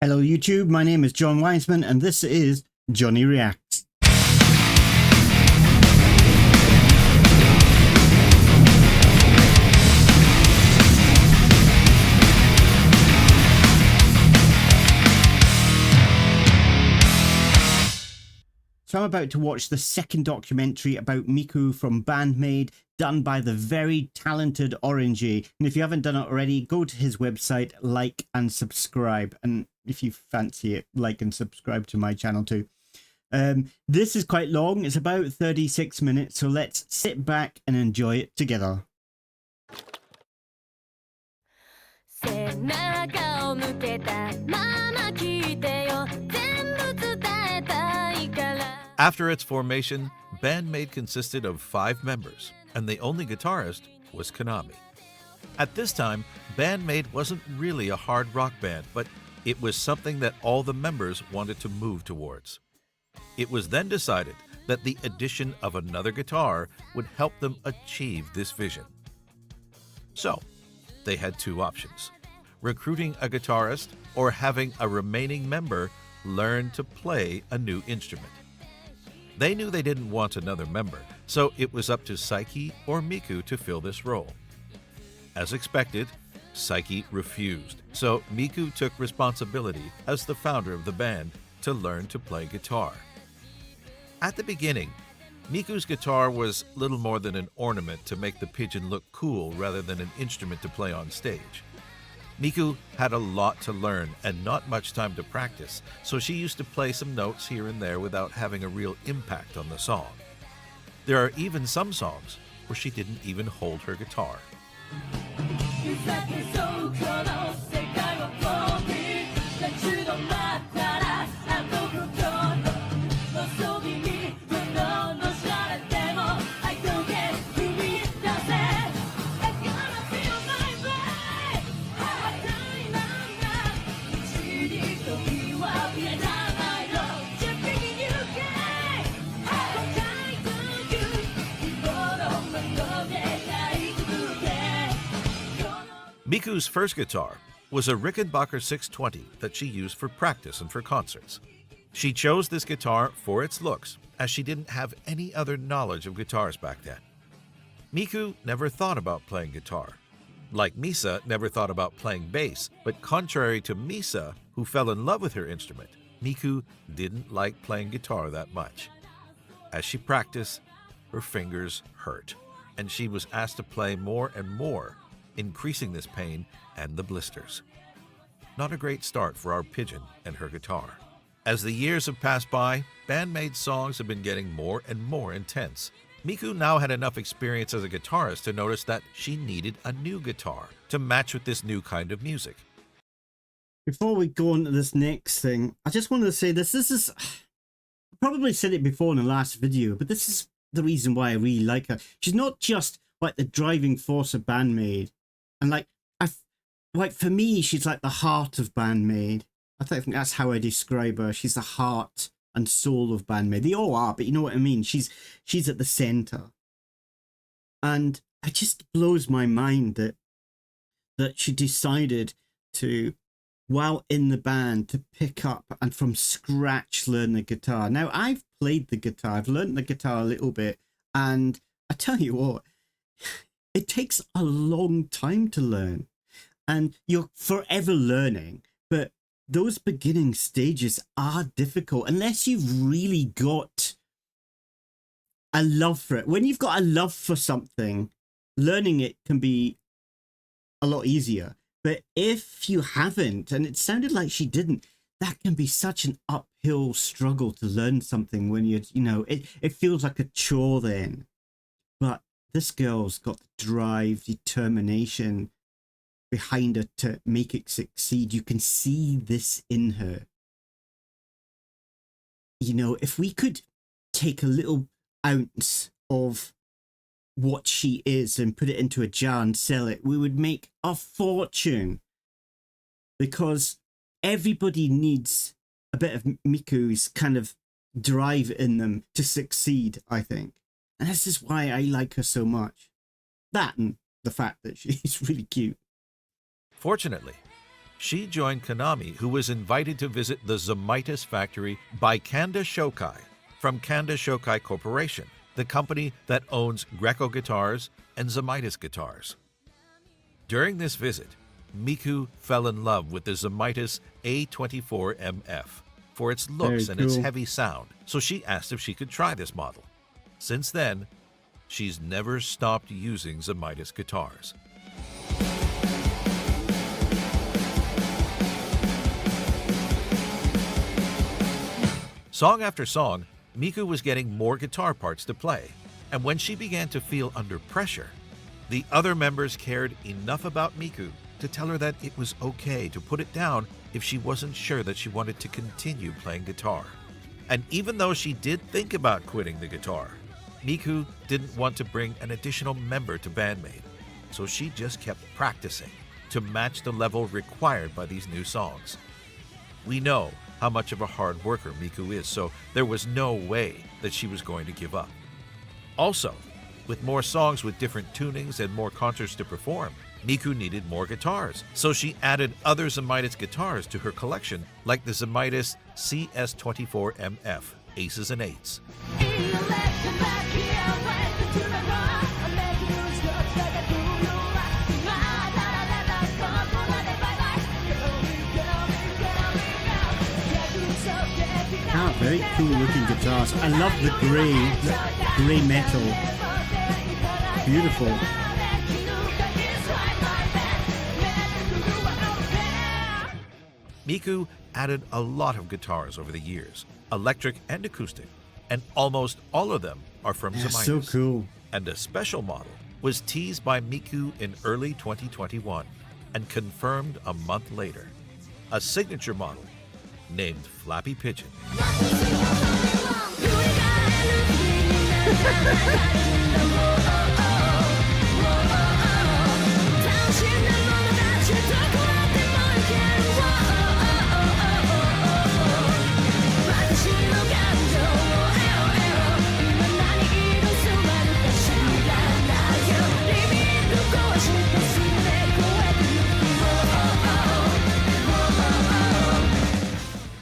Hello YouTube, my name is John Weisman and this is Johnny Reacts. So I'm about to watch the second documentary about Miku from Band-Maid, done by the very talented Orangey. And if you haven't done it already, go to his website, like and subscribe. And if you fancy it, like and subscribe to my channel too. This is quite long. It's about 36 minutes. So let's sit back and enjoy it together. After its formation, Band-Maid consisted of 5 members, and the only guitarist was Konami. At this time, Band-Maid wasn't really a hard rock band, but it was something that all the members wanted to move towards. It was then decided that the addition of another guitar would help them achieve this vision. So, they had 2 options: recruiting a guitarist or having a remaining member learn to play a new instrument. They knew they didn't want another member, so it was up to Saiki or Miku to fill this role. As expected, Saiki refused, so Miku took responsibility as the founder of the band to learn to play guitar. At the beginning, Miku's guitar was little more than an ornament to make the pigeon look cool rather than an instrument to play on stage. Miku had a lot to learn and not much time to practice, so she used to play some notes here and there without having a real impact on the song. There are even some songs where she didn't even hold her guitar. Miku's first guitar was a Rickenbacker 620 that she used for practice and for concerts. She chose this guitar for its looks, as she didn't have any other knowledge of guitars back then. Miku never thought about playing guitar. Like Misa never thought about playing bass, but contrary to Misa, who fell in love with her instrument, Miku didn't like playing guitar that much. As she practiced, her fingers hurt, and she was asked to play more and more, increasing this pain and the blisters. Not a great start for our pigeon and her guitar. As the years have passed by, Band-Maid's songs have been getting more and more intense. Miku now had enough experience as a guitarist to notice that she needed a new guitar to match with this new kind of music. Before we go on to this next thing, I just wanted to say this is I probably said it before in the last video, but this is the reason why I really like her. She's not just like the driving force of Band-Maid. And like for me, she's like the heart of Band-Maid. I think that's how I describe her. She's the heart and soul of Band-Maid. They all are, but you know what I mean. She's at the center, and it just blows my mind that she decided to, while in the band, to pick up and from scratch learn the guitar. Now I've played the guitar. I've learned the guitar a little bit, and I tell you what. It takes a long time to learn, and you're forever learning, but those beginning stages are difficult unless you've really got a love for it. When you've got a love for something, learning it can be a lot easier. But if you haven't, and it sounded like she didn't, that can be such an uphill struggle to learn something when it feels like a chore then. But this girl's got the drive, determination behind her to make it succeed. You can see this in her. You know, if we could take a little ounce of what she is and put it into a jar and sell it, we would make a fortune. Because everybody needs a bit of Miku's kind of drive in them to succeed, I think. And this is why I like her so much. That and the fact that she's really cute. Fortunately, She joined Konami, who was invited to visit the Zamitis factory by Kanda Shokai from Kanda Shokai Corporation, the company that owns Greco Guitars and Zamitis Guitars. During this visit, Miku fell in love with the Zamitis A24MF for its looks Very and its cool. heavy sound, so she asked if she could try this model. Since then, she's never stopped using Zamitis guitars. Song after song, Miku was getting more guitar parts to play, and when she began to feel under pressure, the other members cared enough about Miku to tell her that it was okay to put it down if she wasn't sure that she wanted to continue playing guitar. And even though she did think about quitting the guitar, Miku didn't want to bring an additional member to Bandmate, so she just kept practicing to match the level required by these new songs. We know how much of a hard worker Miku is, so there was no way that she was going to give up. Also, with more songs with different tunings and more concerts to perform, Miku needed more guitars, so she added other Zamitis guitars to her collection, like the Zamitis CS24MF, Aces and Eights. Ah, very cool looking guitars. I love the grey metal. Beautiful. Miku added a lot of guitars over the years, electric and acoustic, and almost all of them are from Yeah, Zamitis. so cool. And a special model was teased by Miku in early 2021 and confirmed a month later. A signature model named Flappy Pigeon.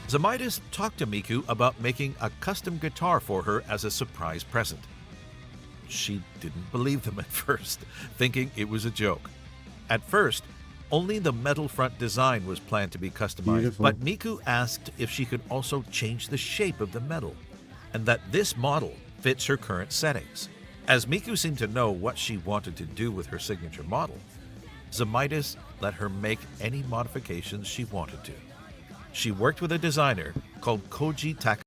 Zamitis talked to Miku about making a custom guitar for her as a surprise present. She didn't believe them at first, thinking it was a joke. At first, only the metal front design was planned to be customized, Beautiful. but Miku asked if she could also change the shape of the metal, and that this model fits her current settings. As Miku seemed to know what she wanted to do with her signature model, Zamitis let her make any modifications she wanted to. She worked with a designer called Koji Taka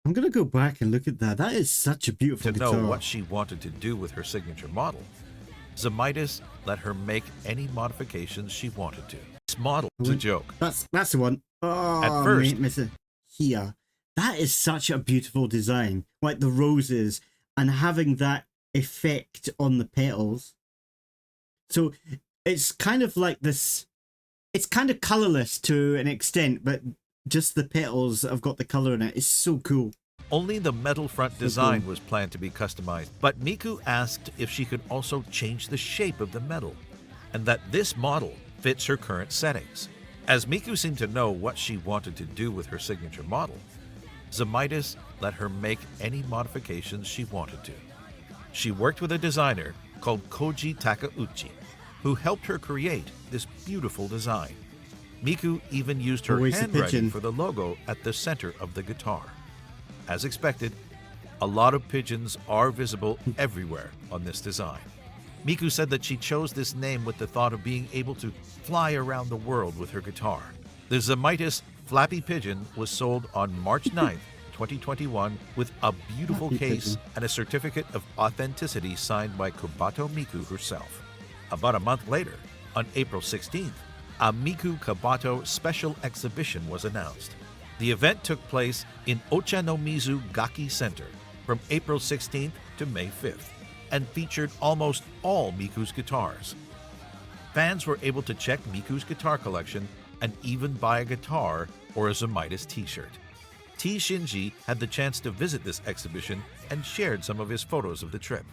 I'm gonna go back and look at that. That is such a beautiful to guitar. know what she wanted to do with her signature model. Zamitis let her make any modifications she wanted to. This model was a joke. That's the one. Oh, At first- Mr. Here. That is such a beautiful design. Like the roses and having that effect on the petals. So it's kind of like this. It's kind of colorless to an extent, but just the petals have got the color in it. It's so cool. Only the metal front design was planned to be customized, but Miku asked if she could also change the shape of the metal, and that this model fits her current settings. As Miku seemed to know what she wanted to do with her signature model, Zamitis let her make any modifications she wanted to. She worked with a designer called Koji Takauchi, who helped her create this beautiful design. Miku even used her Always a handwriting pigeon. for the logo at the center of the guitar. As expected, a lot of pigeons are visible everywhere on this design. Miku said that she chose this name with the thought of being able to fly around the world with her guitar. The Zamitis Flappy Pigeon was sold on March 9th, 2021 with a beautiful Flappy case pigeon. and a certificate of authenticity signed by Kabato Miku herself. About a month later, on April 16th, a Miku Kabato special exhibition was announced. The event took place in Ochanomizu Gaki Center from April 16th to May 5th and featured almost all Miku's guitars. Fans were able to check Miku's guitar collection and even buy a guitar or a Zamitis t-shirt. T. Shinji had the chance to visit this exhibition and shared some of his photos of the trip.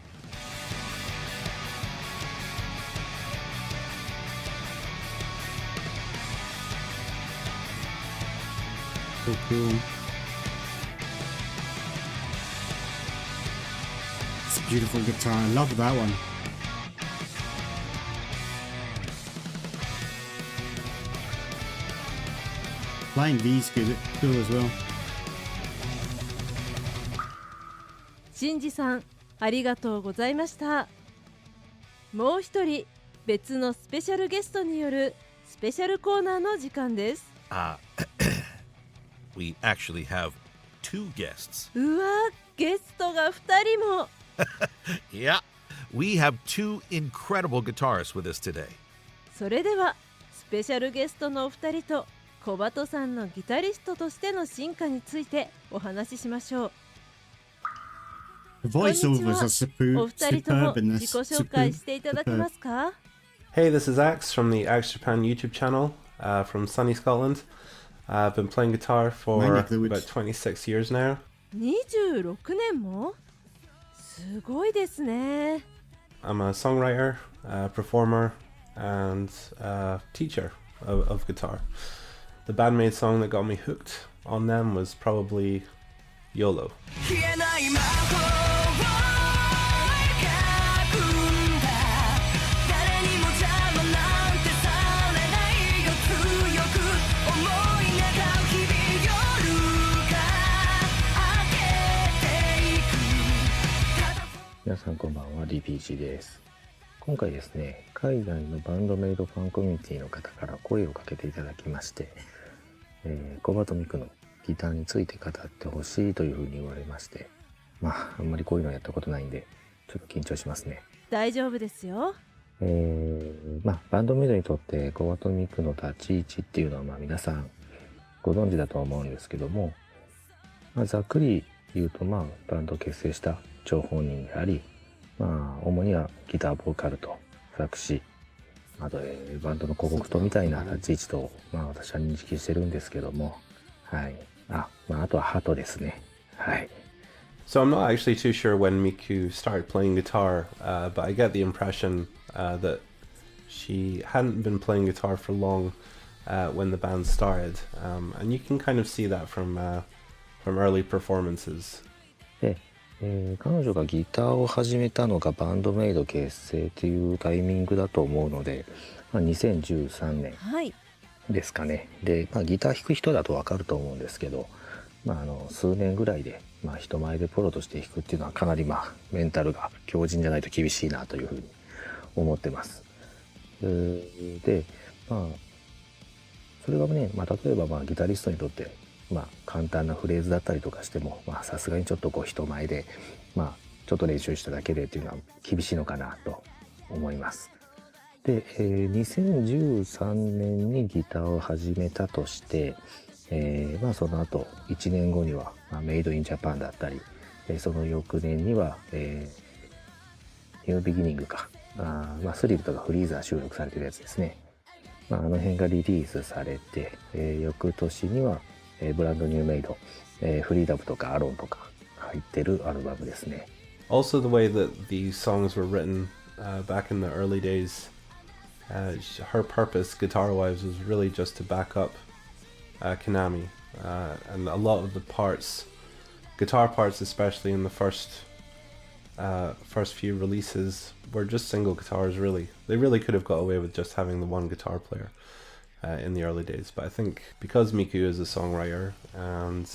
So cool. It's a beautiful guitar. I love that one. Flying V's cool as well. シンジさん、ありがとうございました。もう一人、別のスペシャルゲストによるスペシャルコーナーの時間です。We actually have two guests. うわ、ゲストが2人も。Yeah, we have two incredible guitarists with us today. それでは、スペシャルゲストのお二人と小鳩さんのギタリストとしての進化についてお話ししましょう。The voiceovers are お superb, 二人とも superb in 自 this. 己紹介していただけま Superb. すか？ Hey, this is Axe from the Axe Japan YouTube channel from sunny Scotland. I've been playing guitar for My neck of the woods. about 26 years now. 26年も？すごいですね。I'm a songwriter, performer, and teacher of guitar. The bandmade song that got me hooked on them was probably YOLO.皆さんこんばんは、DPG です。今回ですね、海外のバンドメイドファンコミュニティの方から声をかけていただきまして、小鳩ミクのギターについて語ってほしいというふうに言われまして、あんまりこういうのやったことないんで、ちょっと緊張しますね。大丈夫ですよ。バンドメイドにとって小鳩ミクの立ち位置っていうのは皆さんご存知だと思うんですけども、ざっくり言うとバンドを結成した張本人であり、主にはギターボーカルと作詞、あと、バンドの広告塔みたいな立ち位置と、私は認識してるんですけども、はい。あとはハトですね。はい。So I'm not actually too sure when Miku started playing guitar, but I get the impression that she hadn't been playing guitar for long when the band started, and you can kind of see that from early performances. で、彼女がギターを始めたのがバンドメイド結成っていうタイミングだと思うので、2013年ですかね。で、ギター弾く人だとわかると思うんですけど、数年ぐらいで、人前でプロとして弾くっていうのはかなりメンタルが強靭じゃないと厳しいなというふうに思ってます。で、それがね、例えばギタリストにとって簡単なフレーズだったりとかしても、さすがにちょっと人前で、ちょっと練習しただけでっていうのは厳しいのかなと思います。で、2013年にギターを始めたとして、その後1年後には、メイドインジャパンだったり、その翌年には、ニュービギニングか、スリルとかフリーザー収録されてるやつですね。あの辺がリリースされて、翌年には、ブランドニューメイド、フリーダムとかアロンとか入ってるアルバムですね。Also, the way that these songs were written back in the early days, her purpose, guitar-wise, was really just to back up Konami, and a lot of the parts, guitar parts, especially in the first few releases, were just single guitars. Really, they really could have got away with just having the one guitar player in the early days. But I think because Miku is a songwriter and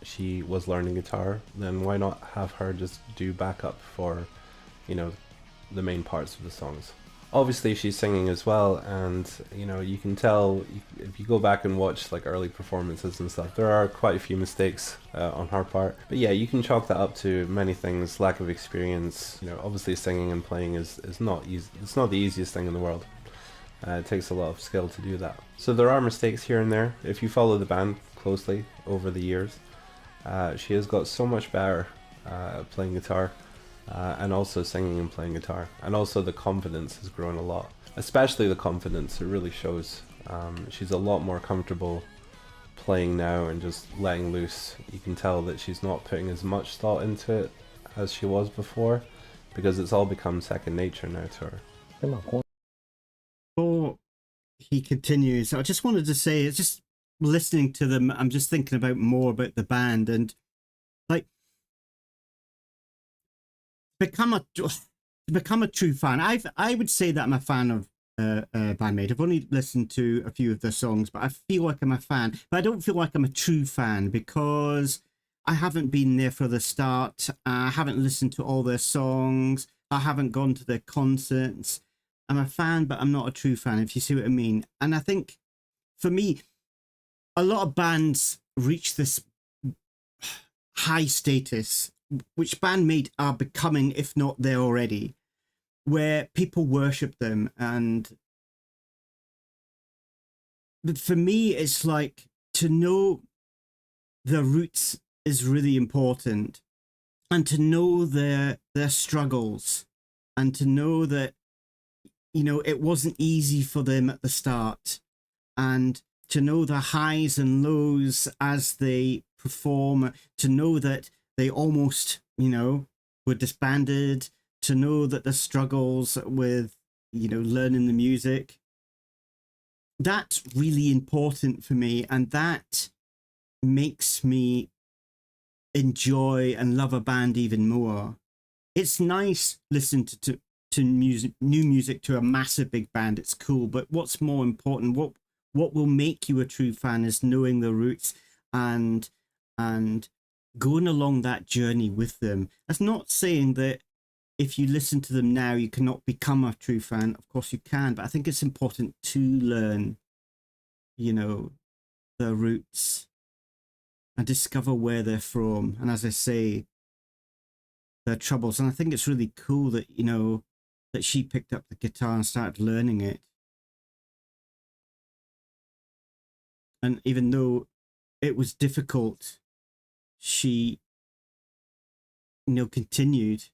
she was learning guitar, then why not have her just do backup for, the main parts of the songs. Obviously she's singing as well, and you can tell if you go back and watch early performances and stuff, there are quite a few mistakes on her part. But yeah, you can chalk that up to many things: lack of experience. Obviously singing and playing is not easy. It's not the easiest thing in the world. It takes a lot of skill to do that. So there are mistakes here and there. If you follow the band closely over the years, she has got so much better at playing guitar. And also singing and playing guitar, and also the confidence has grown a lot, especially the confidence. It really shows. She's a lot more comfortable playing now and just letting loose. You can tell that she's not putting as much thought into it as she was before, because it's all become second nature now to her. Before he continues, I just wanted to say, it's just listening to them, I'm just thinking about more about the band and like become a true fan. I would say that I'm a fan of Bandmate. I've only listened to a few of their songs, but I feel like I'm a fan. But I don't feel like I'm a true fan because I haven't been there for the start. I haven't listened to all their songs. I haven't gone to their concerts. I'm a fan, but I'm not a true fan, if you see what I mean. And I think, for me, a lot of bands reach this high status, which Bandmate are becoming, if not there already, where people worship them. But for me, it's like to know the roots is really important, and to know their struggles, and to know that, you know, it wasn't easy for them at the start, and to know the highs and lows as they perform, to know that they almost, you know, were disbanded, to know that the struggles with, you know, learning the music, that's really important for me, and that makes me enjoy and love a band even more. It's nice listening to music, new music to a massive big band. It's cool, but what's more important, what will make you a true fan is knowing the roots and going along that journey with them. That's not saying that if you listen to them now you cannot become a true fan. Of course you can, but I think it's important to learn, you know, the roots and discover where they're from, and as I say, their troubles. And I think it's really cool that, you know, that she picked up the guitar and started learning it. And even though it was difficult, she, you know, continued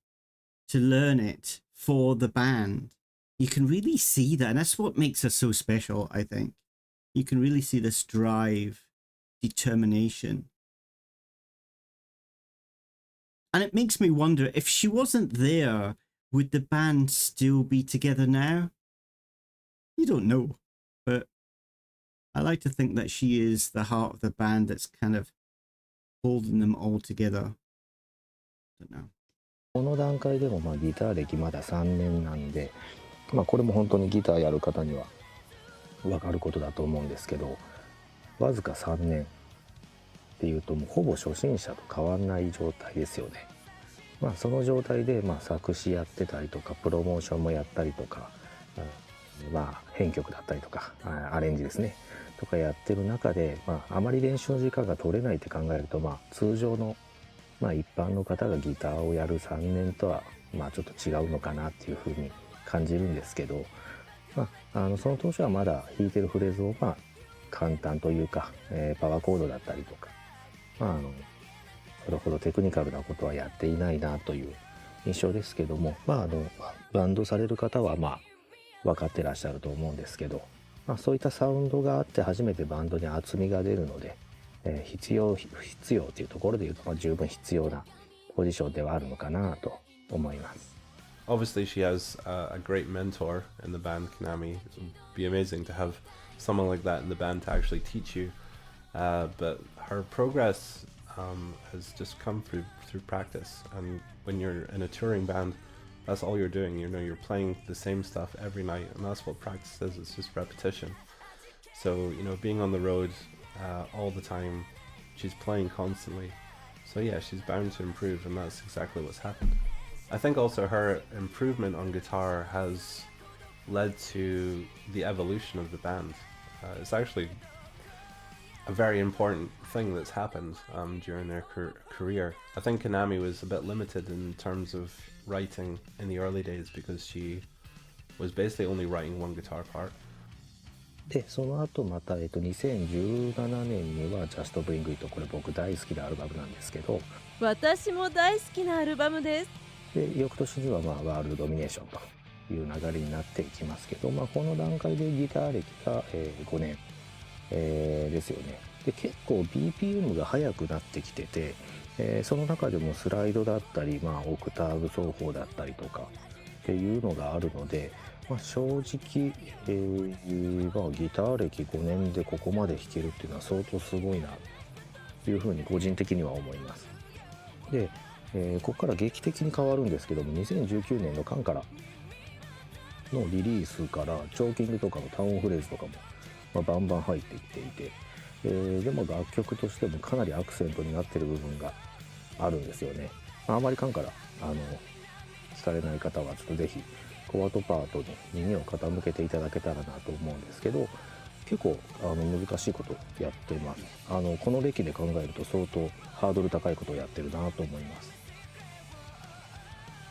to learn it for the band. You can really see that, and that's what makes her so special, I think. You can really see this drive, determination. And it makes me wonder, if she wasn't there, would the band still be together now? You don't know, but I like to think that she is the heart of the band that's kind of holding them all together. I don't know. この段階でもギター歴まだ3年なんで、これも本当にギターやる方には分かることだと思うんですけど、わずか3年っていうともうほぼ初心者と変わんない状態ですよね。その状態で作詞やってたりとかプロモーションもやったりとか、編曲だったりとかアレンジですねとかやってる中で、あまり練習の時間が取れないって考えると、通常の一般の方がギターをやる3年とはちょっと違うのかなっていうふうに感じるんですけど、その当初はまだ弾いてるフレーズを簡単というか、パワーコードだったりとか、それほどテクニカルなことはやっていないなという印象ですけども、バンドされる方は分かってらっしゃると思うんですけど、そういったサウンドがあって初めてバンドに厚みが出るので、必要というところでいうと、十分必要なポジションではあるのかなと思います。Obviously, she has a great mentor in the band, Konami. It would be amazing to have someone like that in the band to actually teach you. But her progress has just come through practice. And when you're in a touring band, that's all you're doing. You know, you're playing the same stuff every night, and that's what practice is. It's just repetition. So, you know, being on the road all the time, she's playing constantly. So yeah, she's bound to improve, and that's exactly what's happened. I think also her improvement on guitar has led to the evolution of the band. It's actually a very important thing that's happened during their career. I think Konami was a bit limited in terms of writing in the early days because she was basically only writing one guitar part. でその後また、2017年には Just Bring It、 これ僕大好きなアルバムなんですけど、私も大好きなアルバムです。で翌年にはワールドドミネーションという流れになっていきますけど、この段階でギター歴が、5年、ですよね。で結構 BPM が速くなってきてて、その中でもスライドだったり、オクターブ奏法だったりとかっていうのがあるので、正直、ギター歴5年でここまで弾けるっていうのは相当すごいなというふうに個人的には思います。で、ここから劇的に変わるんですけども、2019年のカンからのリリースからチョーキングとかの単音フレーズとかも、バンバン入ってきていて、でも楽曲としてもかなりアクセントになってる部分があるんですよね。あまりカンから聞かれない方はちょっとぜひコアトパートに耳を傾けていただけたらなと思うんですけど、結構難しいことやってます。この歴で考えると相当ハードル高いことをやってるなと思います。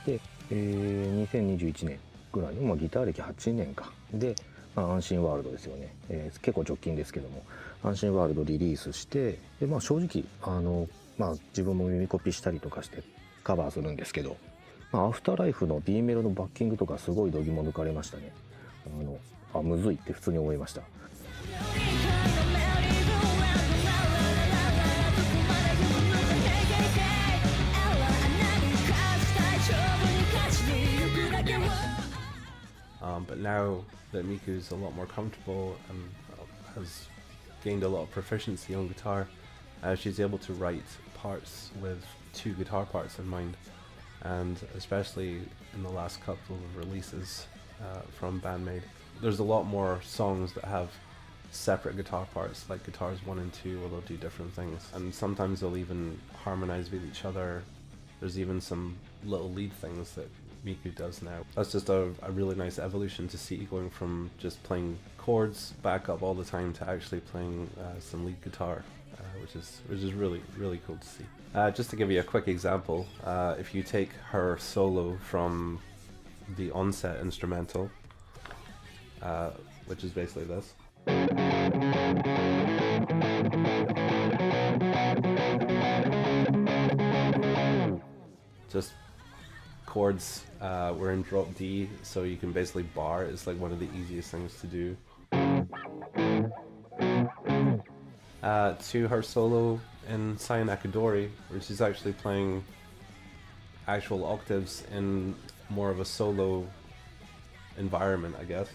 で、2021年ぐらいの、ギター歴8年かで、安心ワールドですよね、結構直近ですけども安心ワールドリリースして、で、正直自分も耳コピしたりとかしてカバーするんですけど、アフターライフの B メロのバッキングとかすごい度肝抜かれましたね。むずいって普通に思いました。But now that Miku's a lot more comfortable and has gained a lot of proficiency on guitar, she's able to write parts with 2 guitar parts in mind, and especially in the last couple of releases from Bandmade, there's a lot more songs that have separate guitar parts, like guitars 1 and 2, where they'll do different things, and sometimes they'll even harmonize with each other. There's even some little lead things that Miku does now. That's just a really nice evolution to see, going from just playing chords back up all the time to actually playing some lead guitar, which is really cool to see. Just to give you a quick example, if you take her solo from the Onset instrumental, which is basically this. Just chords, we're in drop D, so you can basically bar. It's like one of the easiest things to do. To her solo in Sayonakadori, where she's actually playing actual octaves in more of a solo environment, I guess.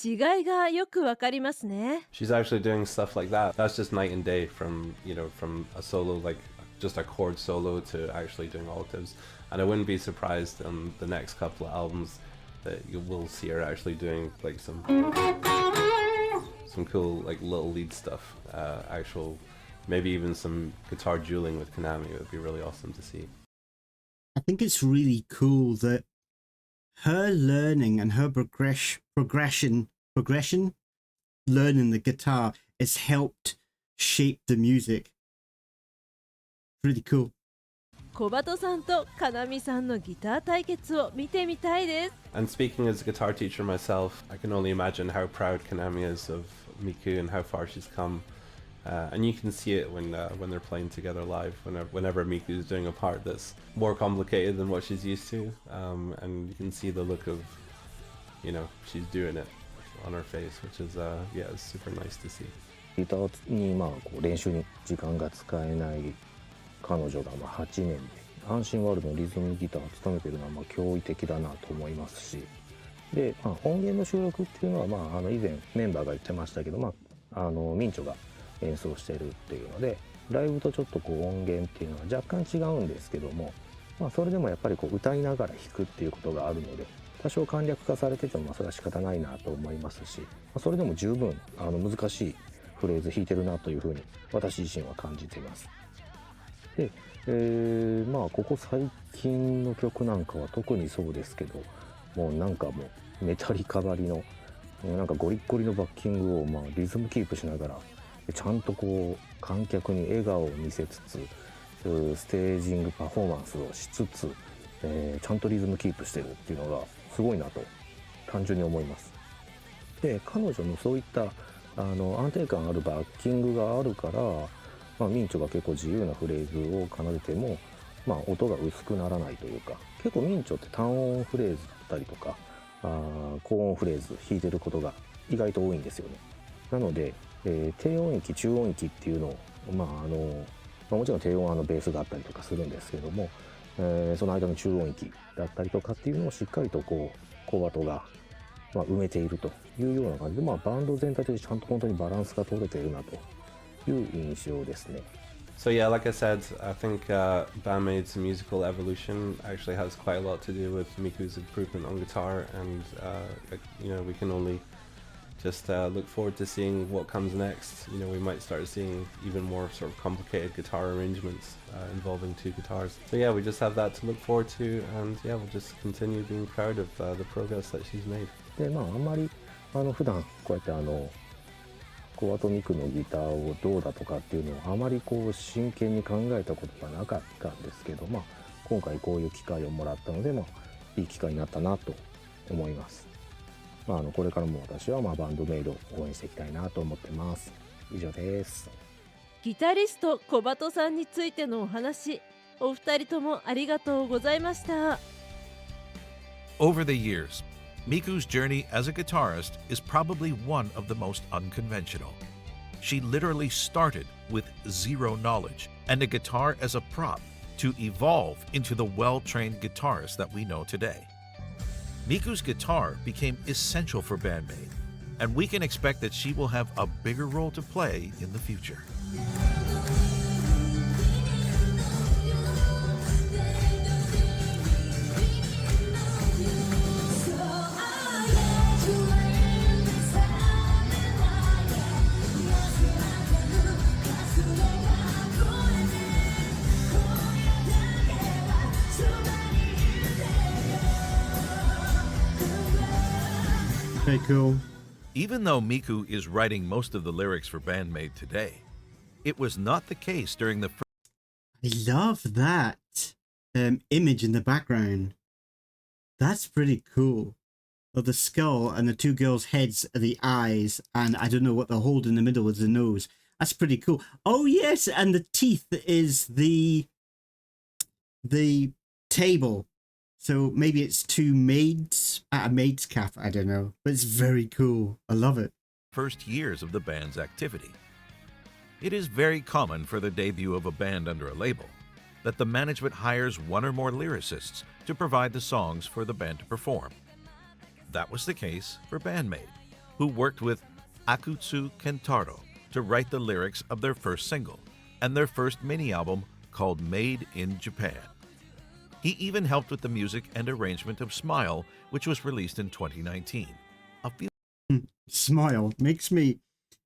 違いがよくわかりますね。She's actually doing stuff like that. That's just night and day from a solo, like just a chord solo, to actually doing octaves. And I wouldn't be surprised in the next couple of albums that you will see her actually doing like some cool like little lead stuff, actual, maybe even some guitar dueling with Konami. It would be really awesome to see. I think it's really cool that her learning and her progression learning the guitar has helped shape the music. Really cool. 小鳩さんとかなみさんのギター対決を見てみたいです。 And speaking as a guitar teacher myself, I can only imagine how proud Konami is of Miku and how far she's come. And you can see it when they're playing together live, whenever Miku is doing a part that's more complicated than what she's used to, and you can see the look of, she's doing it on her face, which is it's super nice to see. ギターに練習に時間が使えない彼女が8年で安心ワールドのリズムギターを務めているのは驚異的だなと思いますし、で、音源の収録っていうのは以前メンバーが言ってましたけど、ミンチョが演奏してるっていうので、ライブとちょっと音源っていうのは若干違うんですけども、それでもやっぱり歌いながら弾くっていうことがあるので、多少簡略化されててもそれは仕方ないなと思いますし、それでも十分難しいフレーズ弾いてるなというふうに私自身は感じています。で、ここ最近の曲なんかは特にそうですけど、もうメタリカばりのゴリッゴリのバッキングをリズムキープしながら、ちゃんと観客に笑顔を見せつつ、ステージングパフォーマンスをしつつ、ちゃんとリズムキープしてるっていうのがすごいなと単純に思います。で、彼女のそういった安定感あるバッキングがあるから、ミンチョが結構自由なフレーズを奏でても、音が薄くならないというか、結構ミンチョって単音フレーズだったりとか高音フレーズ弾いてることが意外と多いんですよね。なので、低音域中音域っていうのを、もちろん低音はベースがあったりとかするんですけども、その間の中音域だったりとかっていうのをしっかりとこうコバトが、埋めているというような感じで、バンド全体でちゃんと本当にバランスが取れているなという印象ですね。So yeah, like I said, I think Bandmaid's musical evolution actually has quite a lot to do with Miku's improvement on guitar, and we can only just look forward to seeing what comes next. We might start seeing even more sort of complicated guitar arrangements involving two guitars. So yeah, we just have that to look forward to, and yeah, we'll just continue being proud of the progress that she's made. で、あんまり普段こうやってコバトミクのギターをどうだとかっていうのをあまり真剣に考えたことがなかったんですけど、今回こういう機会をもらったので、いい機会になったなと思います。これからも私はバンドメイドを応援していきたいなと思ってます。以上です。ギタリストコバトさんについてのお話、お二人ともありがとうございました。Over the years, Miku's journey as a guitarist is probably one of the most unconventional. She literally started with zero knowledge and a guitar as a prop to evolve into the well-trained guitarist that we know today. Miku's guitar became essential for Bandmaid, and we can expect that she will have a bigger role to play in the future. Very cool. Even though Miku is writing most of the lyrics for Bandmaid today, it was not the case during the I love that image in the background. That's pretty cool. Of the skull and the two girls' heads are the eyes, and I don't know what the hole in the middle is the nose. That's pretty cool. Oh yes, and the teeth is the table. So maybe it's two maids at a maid's cafe. I don't know, but it's very cool. I love it. first years of the band's activity. It is very common for the debut of a band under a label that the management hires one or more lyricists to provide the songs for the band to perform. That was the case for Bandmaid, who worked with Akutsu Kentaro to write the lyrics of their first single and their first mini-album called Made in Japan. He even helped with the music and arrangement of Smile, which was released in 2019. Smile makes me...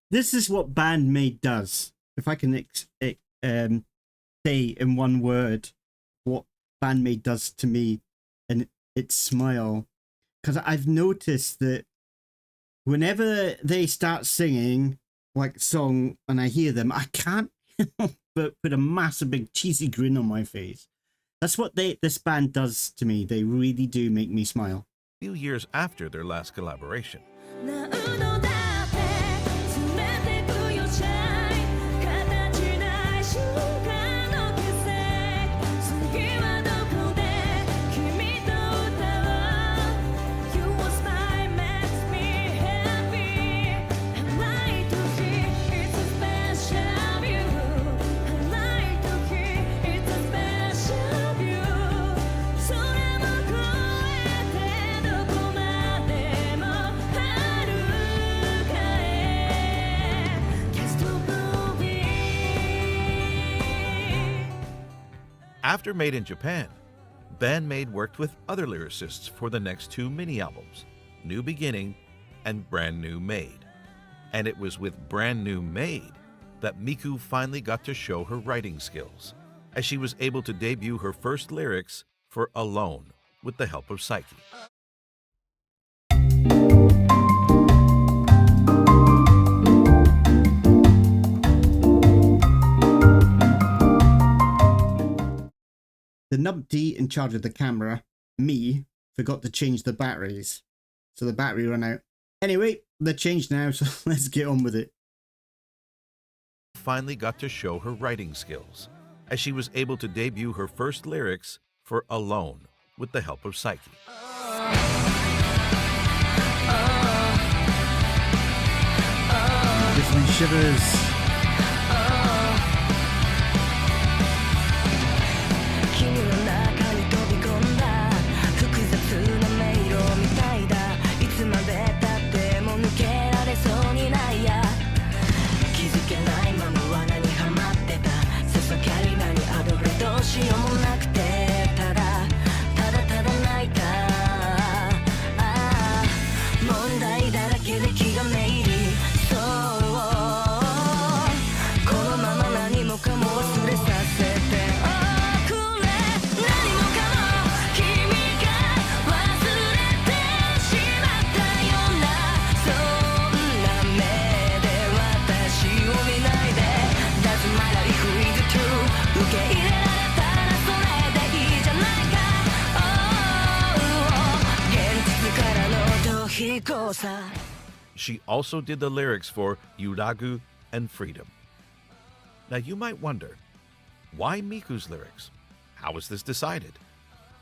This is what Bandmaid does. If I can say in one word what Bandmaid does to me, and it's Smile. Because I've noticed that whenever they start singing like a song and I hear them, I can't help but put a massive big cheesy grin on my face. That's what this band does to me. They really do make me smile. A few years after their last collaboration, after Made in Japan, Bandmaid worked with other lyricists for the next two mini-albums, New Beginning and Brand New Made. And it was with Brand New Made that Miku finally got to show her writing skills, as she was able to debut her first lyrics for Alone with the help of Psyche. The numpty in charge of the camera, me, forgot to change the batteries. So the battery ran out. Anyway, they're changed now, so let's get on with it. Finally got to show her writing skills, as she was able to debut her first lyrics for Alone with the help of Psyche. me shivers. 君の中に飛び込んだ複雑な迷路みたいだいつまでたっても抜けられそうにないや気づけないまま罠にはまってたささかりなにアドブレどうしようもなくてただ泣いた問題だらけで気がめいりそうこのまま何もかも忘れさせてくれ何もかも君が忘れてしまったようなそんな目で私を見ないで Doesn't matter if it's true 受け入れられたらそれでいいじゃないか現実からの逃避行さ She also did the lyrics for Yuragu and Freedom. Now you might wonder, why Miku's lyrics? How was this decided?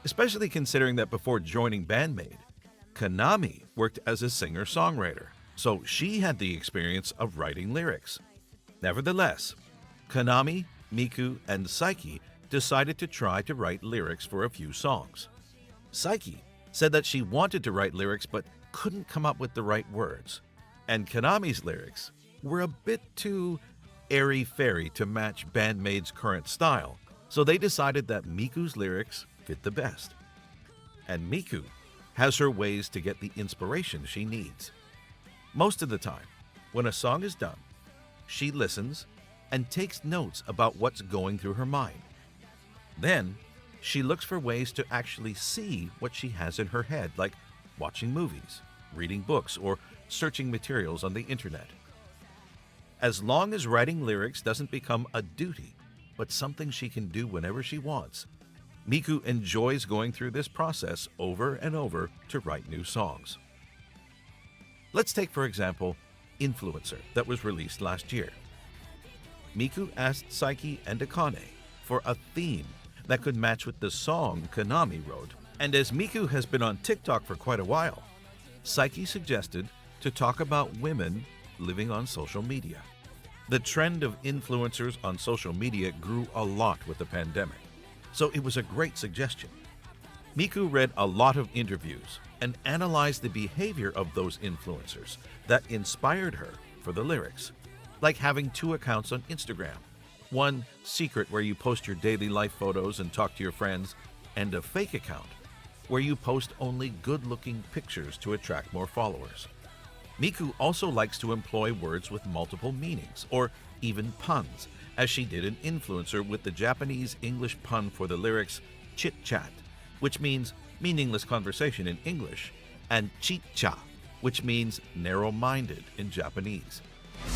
Especially considering that before joining Bandmate, Konami worked as a singer-songwriter, so she had the experience of writing lyrics. Nevertheless, Konami, Miku, and Saiki decided to try to write lyrics for a few songs. Saiki said that she wanted to write lyrics but couldn't come up with the right words. And Konami's lyrics were a bit too airy-fairy to match Bandmate's current style, so they decided that Miku's lyrics fit the best. And Miku has her ways to get the inspiration she needs. Most of the time, when a song is done, she listens and takes notes about what's going through her mind. Then, she looks for ways to actually see what she has in her head, like watching movies, reading books, or searching materials on the internet. As long as writing lyrics doesn't become a duty, but something she can do whenever she wants, Miku enjoys going through this process over and over to write new songs. Let's take, for example, Influencer, that was released last year. Miku asked Saiki and Akane for a theme that could match with the song Konami wrote, and as Miku has been on TikTok for quite a while, Saiki suggested to talk about women living on social media. The trend of influencers on social media grew a lot with the pandemic, so it was a great suggestion. Miku read a lot of interviews and analyzed the behavior of those influencers that inspired her for the lyrics, like having 2 accounts on Instagram, one secret where you post your daily life photos and talk to your friends, and a fake account where you post only good-looking pictures to attract more followers. Miku also likes to employ words with multiple meanings, or even puns, as she did an Influencer with the Japanese English pun for the lyrics chit-chat, which means meaningless conversation in English, and chicha, which means narrow-minded in Japanese.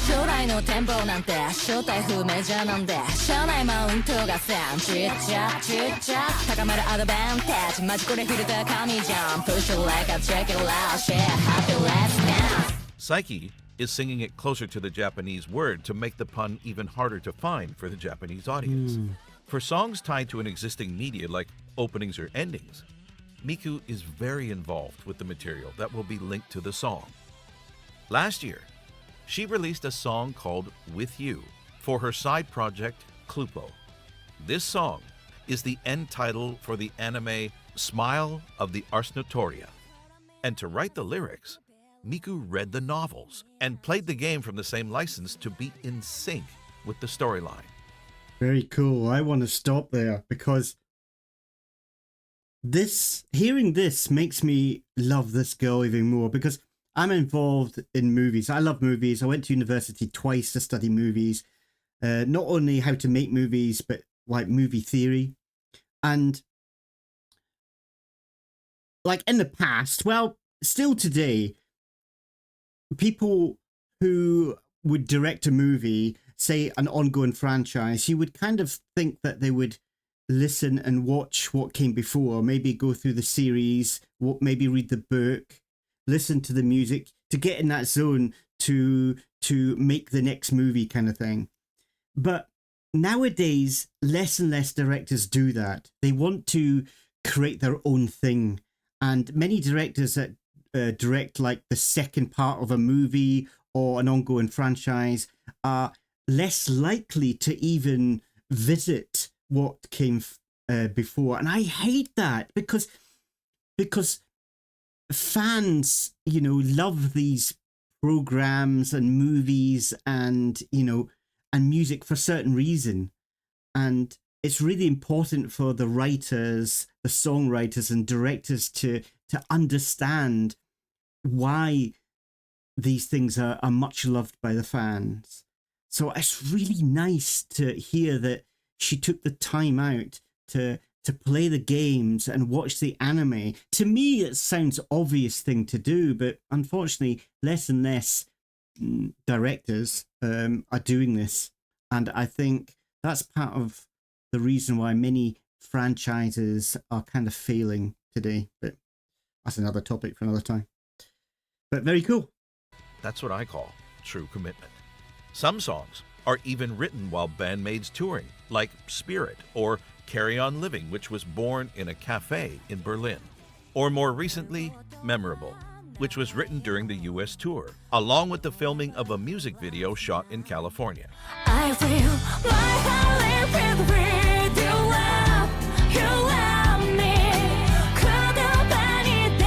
将来の展望なんて正体不明じゃなんで社内マウントがせんチッチャチッチャ高まるアドバンテージマジこれフィルター神じゃん Push it like a check it out shit happy let's dance Saiki is singing it closer to the Japanese word to make the pun even harder to find for the Japanese audience. For songs tied to an existing media like openings or endings, Miku is very involved with the material that will be linked to the song. Last year, she released a song called With You for her side project, Clupo. This song is the end title for the anime Smile of the Ars Notoria. And to write the lyrics, Miku read the novels and played the game from the same license to be in sync with the storyline. Very cool. I want to stop there because hearing this makes me love this girl even more, because I'm involved in movies. I love movies. I went to university twice to study movies. Not only how to make movies, but like movie theory. And like in the past, well, still today, people who would direct a movie, say an ongoing franchise, you would kind of think that they would listen and watch what came before, maybe go through the series, maybe read the book, listen to the music to get in that zone to make the next movie kind of thing. But nowadays, less and less directors do that. They want to create their own thing. And many directors that direct like the second part of a movie or an ongoing franchise are less likely to even visit what came before. And I hate that because fans, love these programs and movies and, and music for a certain reason. And it's really important for the writers, the songwriters and directors to understand why these things are much loved by the fans. So it's really nice to hear that she took the time out to play the games and watch the anime. To me, it sounds obvious thing to do, but unfortunately, less and less directors are doing this. And I think that's part of the reason why many franchises are kind of failing today. But that's another topic for another time. But very cool. That's what I call true commitment. Some songs are even written while bandmates touring, like Spirit or Carry On Living, which was born in a cafe in Berlin. Or more recently, Memorable, which was written during the US tour, along with the filming of a music video shot in California. I feel my heart with free to love, you love me. 言葉にで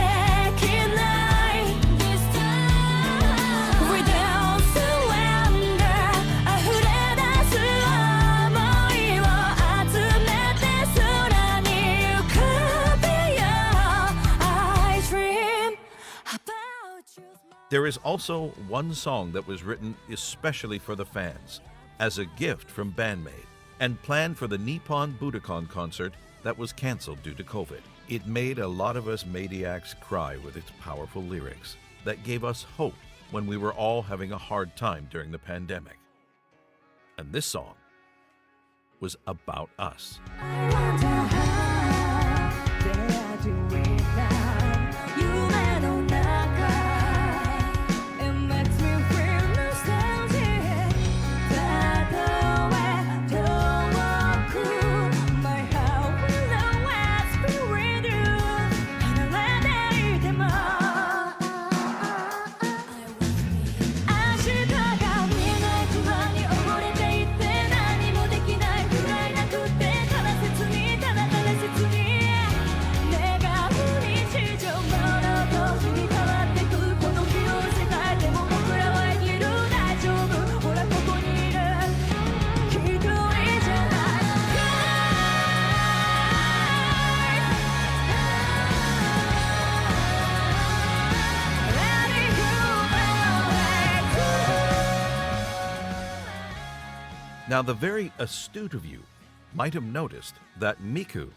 きない This time without surrender 溢れ出す想いを集めて空に浮かべよう I dream about you. There is also one song that was written especially for the fans, as a gift from Bandmate, and planned for the Nippon Budokan concert that was canceled due to COVID. It made a lot of us Maniacs cry with its powerful lyrics that gave us hope when we were all having a hard time during the pandemic. And this song was about us. I wonder how they are doing now.夢の中 It makes me feel nostalgic. たとえ遠く My heart will always be with you. 離れていても 明日が見えない不安に溺れていて何もできないくらいなくてただ切にただただ切に願う日常物とに変わってくこの広い世界でも僕らは生きる大丈夫ほらここにいる一人じゃない Letting you Now, the very astute of you might have noticed that Miku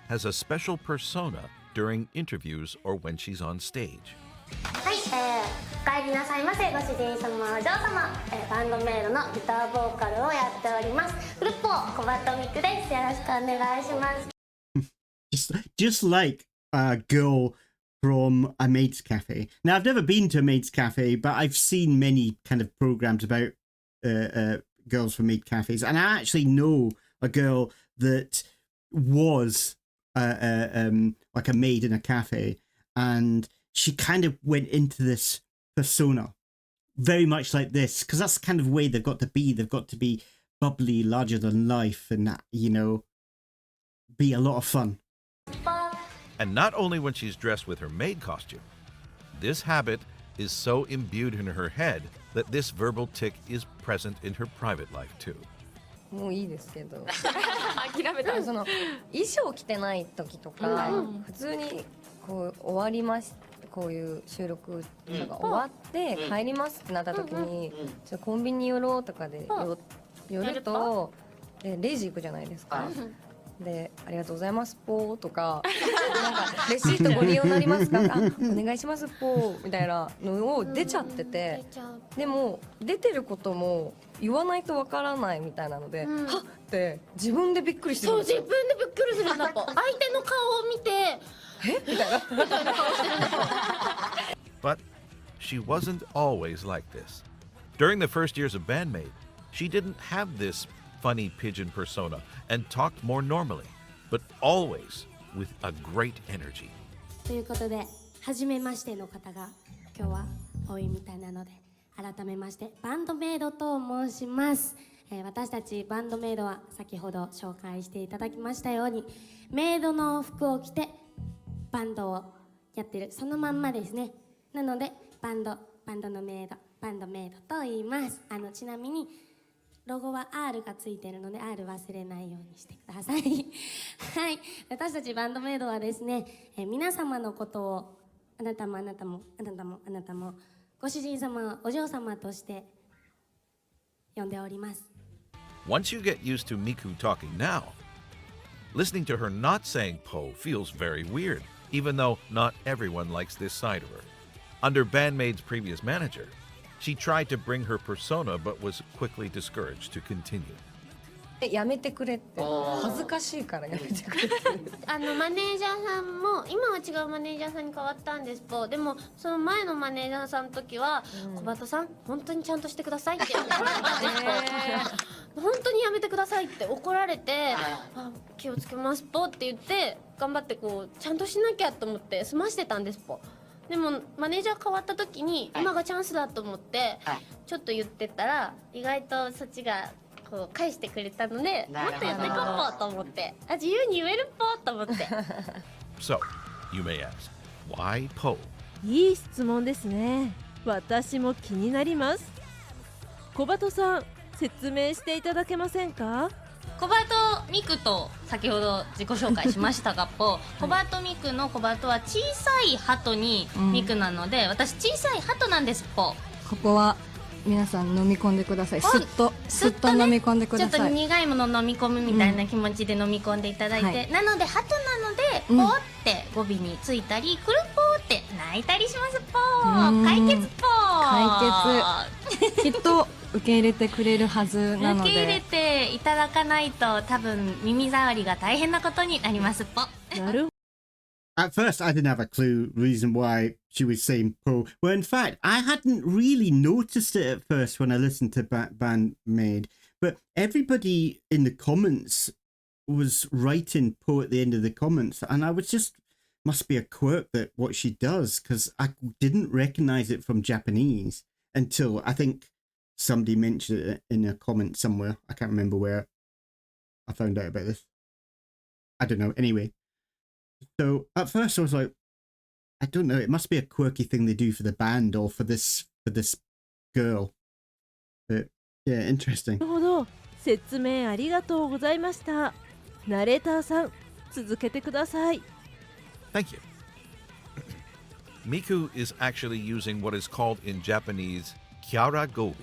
has a special persona during interviews or when she's on stage. はい、お帰りなさいませご主人様お嬢様、バンドメイドのギターボーカルをやっておりますフルポ小バトミクですよろしくお願いします Just like a girl from a maid's cafe. Now, I've never been to a maid's cafe, but I've seen many kind of programs about girls from maid cafes, and I actually know a girl that was like a maid in a cafe, and she kind of went into this persona very much like this, because that's the kind of way they've got to be. They've got to be bubbly, larger than life, and that, be a lot of fun. And not only when she's dressed with her maid costume. This habit is so imbued in her head that this verbal tic is present in her private life too. もういいですけど諦めたその衣装着てない時とか、普通にこう終わりますこういう収録とか終わって帰りますってなった時に、ちょっとコンビニ寄ろうとかで寄るとでレジ行くじゃないですか。でありがとうございますポーとかなんかレシートご利用になりますかあお願いしますポーみたいなのを出ちゃってて、でも出てることも言わないとわからないみたいなので、はっって自分でびっくりしてるんですよ。そう自分でびっくりするんだと相手の顔を見てえみたいな顔してるんだと But she wasn't always like this. During the first years of Bandmate, she didn't have this funny pigeon persona and talked more normally, but always with a great energy. ということで初めましての方が今日は多いみたいなので改めましてバンドメイドと申します。私たちバンドメイドは先ほど紹介していただきましたように、メイドの服を着てバンドをやってるそのまんまですね。なのでバンドのメイド、バンドメイドと言います。ちなみにロゴは R がついてるので R 忘れないようにしてくださいはい、私たちバンドメイドはですね、皆様のことをあなたもあなたもあなたもあなたもご主人様お嬢様として呼んでおります。 Once you get used to Miku talking now, listening to her not saying Po feels very weird, even though not everyone likes this side of her. Under Bandmaid's previous manager, she tried to bring her persona but was quickly discouraged to continue. やめてくれって、恥ずかしいからやめてくれってマネージャーさんも今は違うマネージャーさんに変わったんですぽ。でもその前のマネージャーさんの時は、小鳩さん本当にちゃんとしてくださいって怒られたんですぽ本当にやめてくださいって怒られて、あ、気をつけますぽって言って頑張ってこうちゃんとしなきゃと思って済ましてたんですぽ。でもマネージャー変わった時に今がチャンスだと思ってちょっと言ってたら、意外とそっちがこう返してくれたので、もっとやっていこうぽと思って、あ、自由に言えるぽと思ってSo, you may ask, why Po? いい質問ですね。私も気になります。小鳩さん、説明していただけませんか？小鳩ミクと先ほど自己紹介しましたがぽ小鳩ミクの小鳩は小さい鳩にミクなので、私小さい鳩なんですぽ。ここは皆さん飲み込んでください。すっと飲み込んでください。ちょっと苦いもの飲み込むみたいな気持ちで飲み込んでいただいて、はい、なので鳩なのでポーって語尾についたり、くるぽーって泣いたりしますぽー。解決ぽー。解決きっと受け入れてくれるはずなので、受け入れていただかないと多分耳障りが大変なことになりますぽ。なるほど。At first, I didn't have a clue reason why she was saying Po. Well, in fact, I hadn't really noticed it at first when I listened to Bandmaid. But everybody in the comments was writing Po at the end of the comments. And I was just, must be a quirk that what she does, because I didn't recognize it from Japanese until I think somebody mentioned it in a comment somewhere. I can't remember where I found out about this. I don't know. Anyway. So at first I was like, I don't know, it must be a quirky thing they do for the band or for this girl. But yeah, interesting. なるほど。説明ありがとうございました。ナレーターさん、続けてください。Thank you. Miku is actually using what is called in Japanese kyaragobi,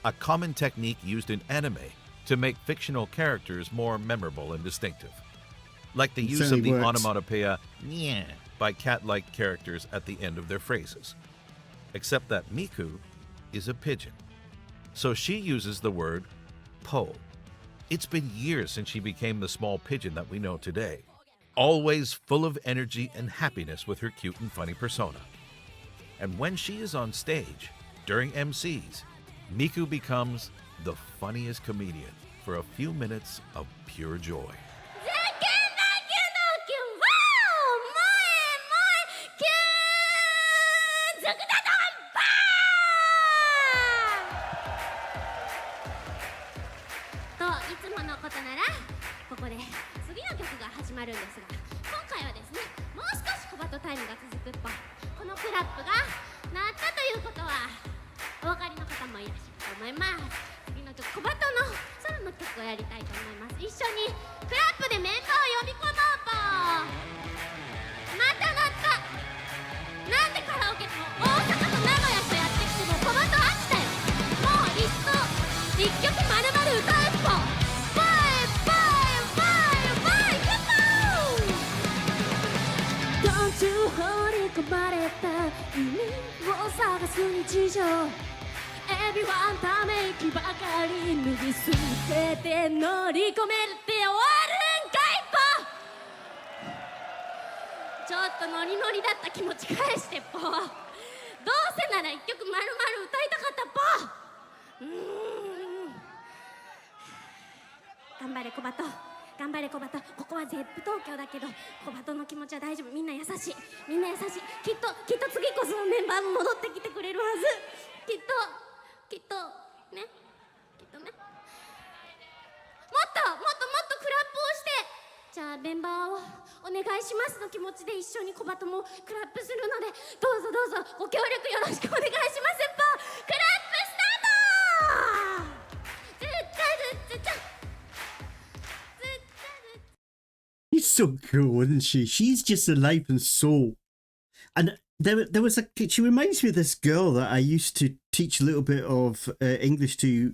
a common technique used in anime to make fictional characters more memorable and distinctive. Like the use of the onomatopoeia "nyeh" by cat-like characters at the end of their phrases. Except that Miku is a pigeon. So she uses the word Po. It's been years since she became the small pigeon that we know today. Always full of energy and happiness with her cute and funny persona. And when she is on stage, during MCs, Miku becomes the funniest comedian for a few minutes of pure joy. いつものことならここで次の曲が始まるんですが、今回はですね、もう少し小鳩タイムが続くっぽ。このクラップが鳴ったということはお分かりの方もいらっしゃると思います。次の曲、小鳩のソロの曲をやりたいと思います。一緒にクラップでメンバーを呼び込もうと。また鳴った。なんでカラオケも大阪と名古屋とやってきても小鳩飽きたよ。もういっそ一曲まるまる歌うっぽ。放り込まれた意味を探す日常。Everyone ため息ばかり脱ぎ捨てて乗り込めるって終わるんかいぽ。ちょっとノリノリだった気持ち返してぽ。どうせなら一曲まるまる歌いたかったぽ。頑張れ小鳩。頑張れ小鳩、ここは ZEP 東京だけど小鳩の気持ちは大丈夫、みんな優しい、みんな優しい、きっと次こそメンバーも戻ってきてくれるはず、きっとね、きっとね、もっとクラップをして、じゃあメンバーをお願いしますの気持ちで一緒に小鳩もクラップするので、どうぞご協力よろしくお願いします。クラップスタート。ずっちゃずっちゃずっちゃずっちゃ。 She's so cool, isn't she? She's just a life and soul. And there was she reminds me of this girl that I used to teach a little bit of English to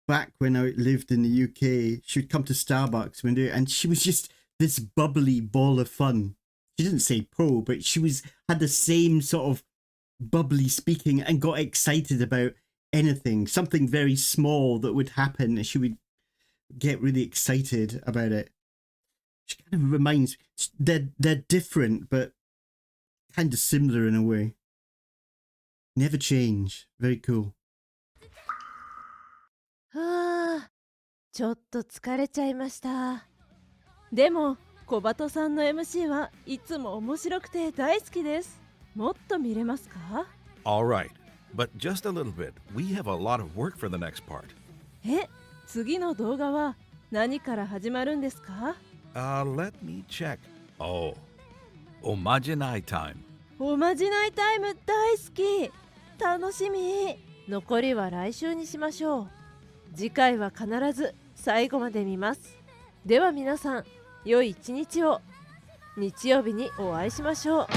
back when I lived in the UK. She would come to Starbucks and she was just this bubbly ball of fun. She didn't say pro, but she had the same sort of bubbly speaking and got excited about anything, something very small that would happen, and she would get really excited about it. She kind of reminds they're different, but kind of similar in a way. Never change. Very cool. はあ、ちょっと疲れちゃいました。でも小鳩さんの MC はいつも面白くて大好きです。もっと見れますか？ All right, but just a little bit. We have a lot of work for the next part. 次の動画は何から始まるんですか？ Let me check. Oh, Omajinai time. おまじないタイム大好き。楽しみ。残りは来週にしましょう。次回は必ず最後まで見ます。では皆さん、良い一日を。日曜日にお会いしましょう。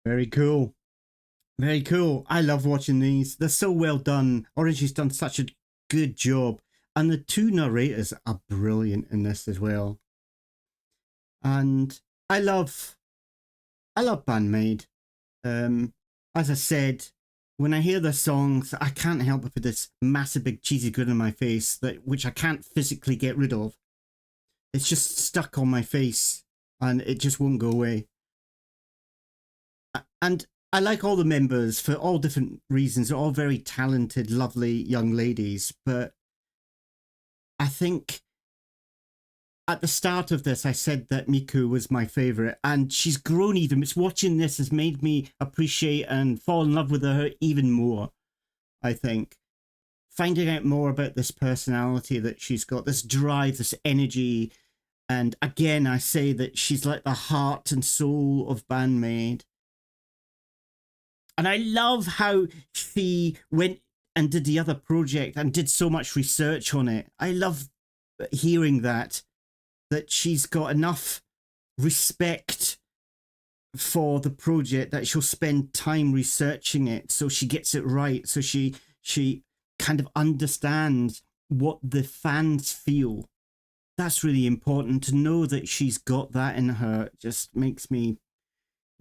Very cool. Very cool. I love watching these. They're so well done. Orange's done such a good job. And the two narrators are brilliant in this as well. And I love Bandmade. As I said, when I hear their songs, I can't help but put this massive big cheesy grin on my face which I can't physically get rid of. It's just stuck on my face and it just won't go away. And I like all the members for all different reasons. They're all very talented, lovely young ladies. But I think at the start of this, I said that Miku was my favourite. And she's grown even. It's watching this has made me appreciate and fall in love with her even more, I think. Finding out more about this personality that she's got, this drive, this energy. And again, I say that she's like the heart and soul of Bandmade. And I love how she went and did the other project and did so much research on it. I love hearing that she's got enough respect for the project that she'll spend time researching it so she gets it right. So she kind of understands what the fans feel. That's really important. To know that she's got that in her just makes me,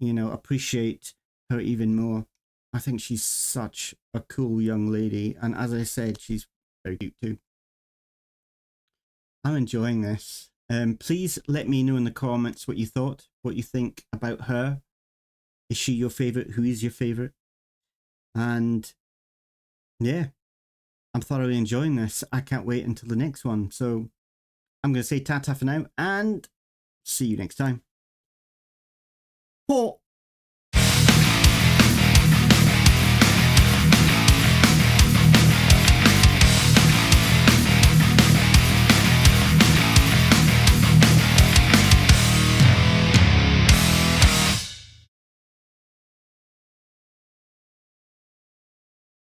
appreciate her even more. I think she's such a cool young lady, and as I said, she's very cute too. I'm enjoying this. Please let me know in the comments what you thought, what you think about her. Is she your favourite? Who is your favourite? And yeah, I'm thoroughly enjoying this. I can't wait until the next one. So I'm going to say ta-ta for now and see you next time.